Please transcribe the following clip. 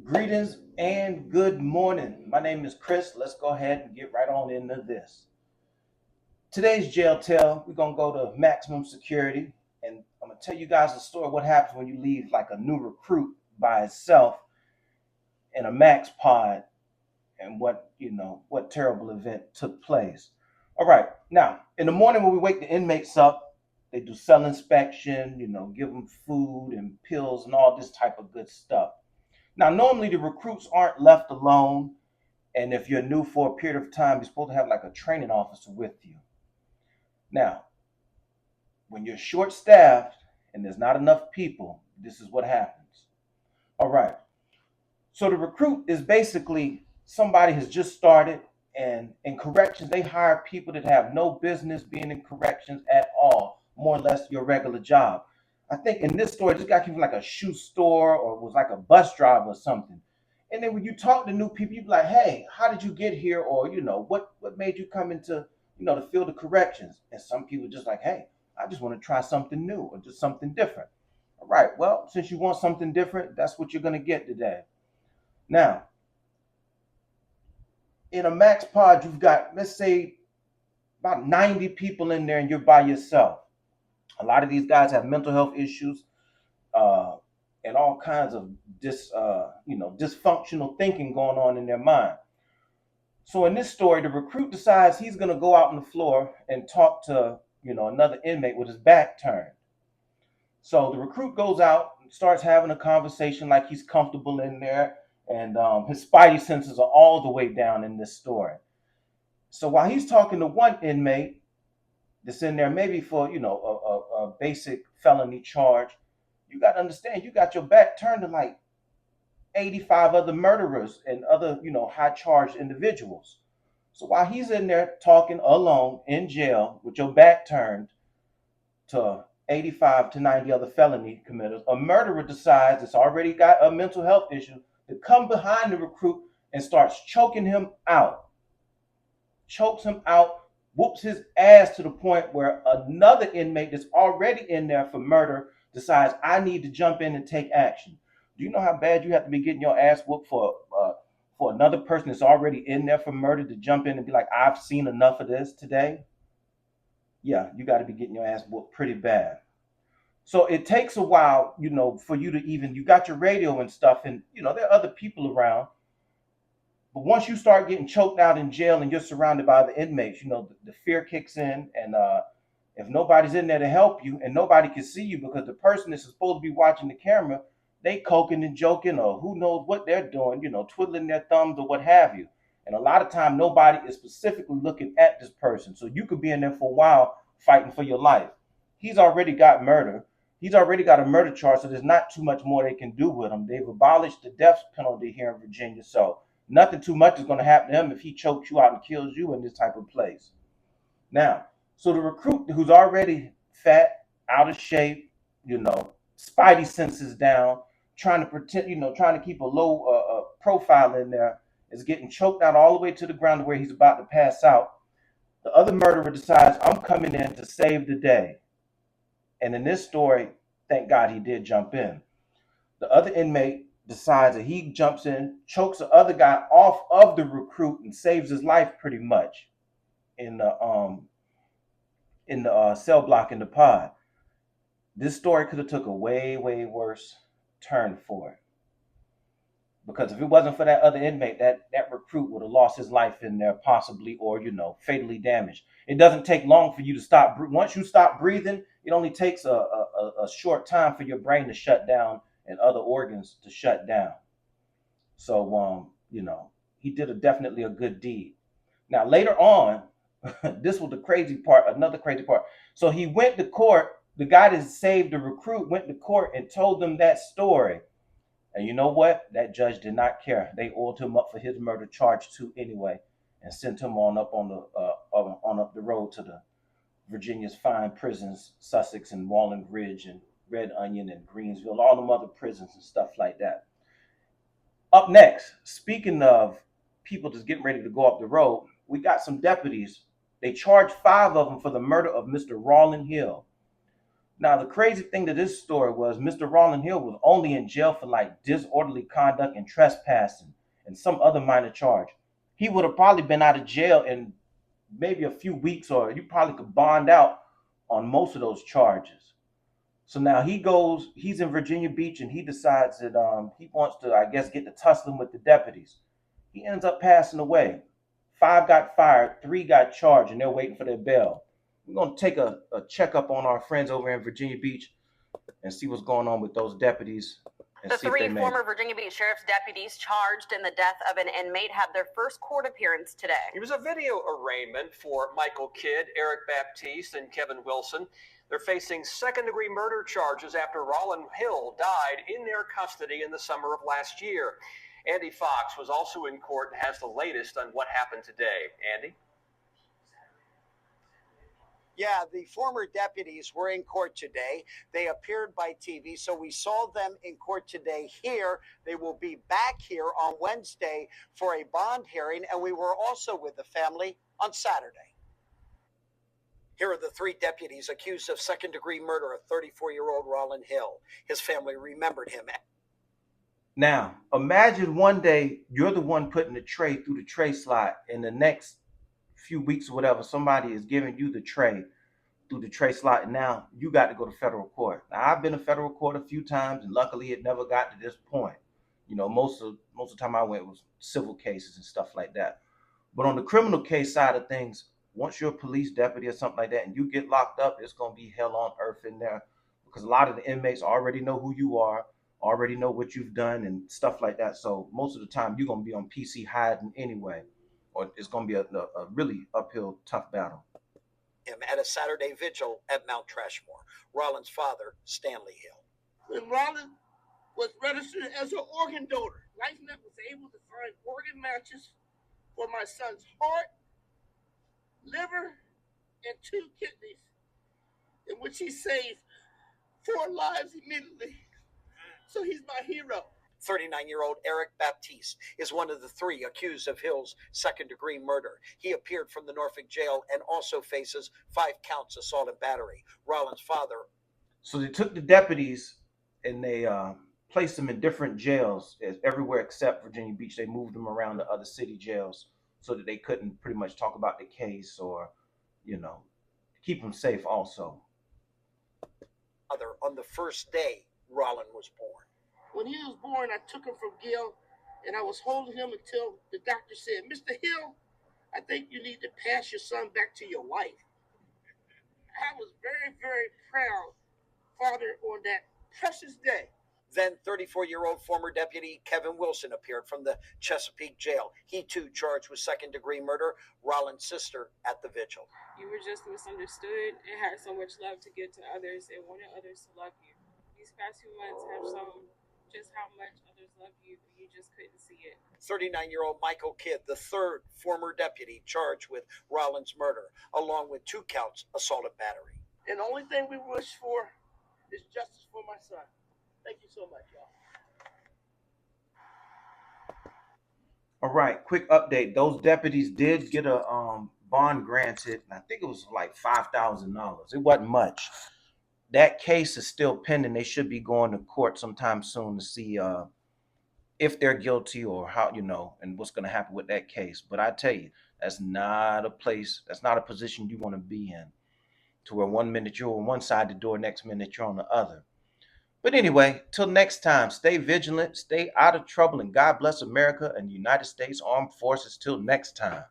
Greetings and good morning. My name is Chris. Let's go ahead and get right on into this. Today's jail tale, we're going to go to maximum security. And I'm going to tell you guys a story of what happens when you leave like a new recruit by itself in a max pod and what terrible event took place. All right. Now, in the morning when we wake the inmates up, they do cell inspection, give them food and pills and all this type of good stuff. Now, normally the recruits aren't left alone. And if you're new for a period of time, you're supposed to have like a training officer with you. Now, when you're short staffed and there's not enough people, this is what happens. All right. So the recruit is basically somebody has just started, and in corrections, they hire people that have no business being in corrections at all, more or less your regular job. I think in this story, this guy came from like a shoe store or was like a bus driver or something. And then when you talk to new people, you be like, hey, how did you get here? Or, what made you come into, the field of corrections? And some people just like, hey, I just want to try something new or just something different. All right. Well, since you want something different, that's what you're going to get today. Now, in a max pod, you've got, let's say, about 90 people in there and you're by yourself. A lot of these guys have mental health issues uh, and all kinds of dysfunctional thinking going on in their mind. So in this story, the recruit decides he's going to go out on the floor and talk to, another inmate with his back turned. So the recruit goes out and starts having a conversation like he's comfortable in there, and his spidey senses are all the way down in this story. So while he's talking to one inmate that's in there, maybe for a basic felony charge, you got to understand you got your back turned to like 85 other murderers and other high charged individuals. So while he's in there talking alone in jail with your back turned to 85 to 90 other felony committers, a murderer decides it's already got a mental health issue to come behind the recruit and starts choking him out. Chokes him out, whoops his ass to the point where another inmate that's already in there for murder decides, I need to jump in and take action. Do you know how bad you have to be getting your ass whooped for another person that's already in there for murder to jump in and be like, I've seen enough of this today? Yeah, you got to be getting your ass whooped pretty bad. So it takes a while, for you to even, you got your radio and stuff, and, there are other people around. But once you start getting choked out in jail and you're surrounded by the inmates, the fear kicks in. And if nobody's in there to help you and nobody can see you because the person that's supposed to be watching the camera, they coking and joking or who knows what they're doing, twiddling their thumbs or what have you. And a lot of time, nobody is specifically looking at this person. So you could be in there for a while fighting for your life. He's already got murder. He's already got a murder charge, so there's not too much more they can do with him. They've abolished the death penalty here in Virginia, so nothing too much is going to happen to him if he chokes you out and kills you in this type of place. Now, so the recruit who's already fat, out of shape, spidey senses down, trying to pretend, trying to keep a low profile in there, is getting choked out all the way to the ground to where he's about to pass out. The other murderer decides, I'm coming in to save the day. And in this story, thank God he did jump in. The other inmate decides that he jumps in, chokes the other guy off of the recruit, and saves his life pretty much in the cell block in the pod. This story could have took a way worse turn for it, because if it wasn't for that other inmate, that recruit would have lost his life in there possibly, or fatally damaged. It doesn't take long for you to stop. Once you stop breathing, it only takes a short time for your brain to shut down and other organs to shut down. So he did definitely a good deed. Now later on, this was the crazy part, another crazy part. So he went to court. The guy that saved the recruit went to court and told them that story. And you know what? That judge did not care. They oiled him up for his murder charge too, anyway, and sent him on up on up the road to the Virginia's fine prisons, Sussex and Wallen Ridge and Red Onion and Greensville, all them other prisons and stuff like that. Up next, speaking of people just getting ready to go up the road, we got some deputies. They charged 5 of them for the murder of Mr. Rawlin Hill. Now, the crazy thing to this story was Mr. Rollin Hill was only in jail for like disorderly conduct and trespassing and some other minor charge. He would have probably been out of jail in maybe a few weeks, or you probably could bond out on most of those charges. So now he's in Virginia Beach, and he decides that he wants to, I guess, get to tussling with the deputies. He ends up passing away. 5 got fired, 3 got charged, and they're waiting for their bail. We're going to take a checkup on our friends over in Virginia Beach and see what's going on with those deputies. The 3 former Virginia Beach Sheriff's deputies charged in the death of an inmate had their first court appearance today. It was a video arraignment for Michael Kidd, Eric Baptiste, and Kevin Wilson. They're facing second-degree murder charges after Rollin Hill died in their custody in the summer of last year. Andy Fox was also in court and has the latest on what happened today. Andy? Yeah, the former deputies were in court today. They appeared by TV, so we saw them in court today here. They will be back here on Wednesday for a bond hearing, and we were also with the family on Saturday. Here are the 3 deputies accused of second-degree murder of 34-year-old Rollin Hill. His family remembered him. Now, imagine one day you're the one putting the tray through the tray slot, and the next few weeks or whatever, somebody is giving you the tray through the tray slot, and now you got to go to federal court. Now, I've been to federal court a few times, and luckily it never got to this point. You know, most of the time I went was civil cases and stuff like that. But on the criminal case side of things, once you're a police deputy or something like that and you get locked up, it's going to be hell on earth in there, because a lot of the inmates already know who you are, already know what you've done and stuff like that. So most of the time you're going to be on PC hiding anyway, or it's going to be a really uphill, tough battle. Him at a Saturday vigil at Mount Trashmore. Rollin's father, Stanley Hill. When Rollin was registered as an organ donor, LifeNet was able to find organ matches for my son's heart, liver, and 2 kidneys, in which he saved 4 lives immediately. So he's my hero. 39-year-old Eric Baptiste is one of the 3 accused of Hill's second-degree murder. He appeared from the Norfolk jail and also faces 5 counts of assault and battery. Rollin's father. So they took the deputies and they placed them in different jails, everywhere except Virginia Beach. They moved them around to other city jails so that they couldn't pretty much talk about the case, or, you know, keep them safe also. On the first day Rollin was born. When he was born, I took him from Gil, and I was holding him until the doctor said, "Mr. Hill, I think you need to pass your son back to your wife." I was very, very proud father on that precious day. Then 34-year-old former deputy Kevin Wilson appeared from the Chesapeake jail. He too charged with second-degree murder. Rollin's sister at the vigil. You were just misunderstood and had so much love to give to others and wanted others to love you. These past few months have shown just how much others love you, but you just couldn't see it. 39-year-old Michael Kidd, the 3rd former deputy charged with Rollin's murder, along with 2 counts assault and battery. And the only thing we wish for is justice for my son. Thank you so much, y'all. All right, quick update. Those deputies did get a bond granted. I think it was like $5,000. It wasn't much. That case is still pending. They should be going to court sometime soon to see if they're guilty, or how, you know, and what's going to happen with that case. But I tell you, that's not a position you want to be in, to where 1 minute you're on one side of the door, next minute you're on the other. But anyway, till next time, stay vigilant, stay out of trouble, and God bless America and the United States Armed Forces. Till next time.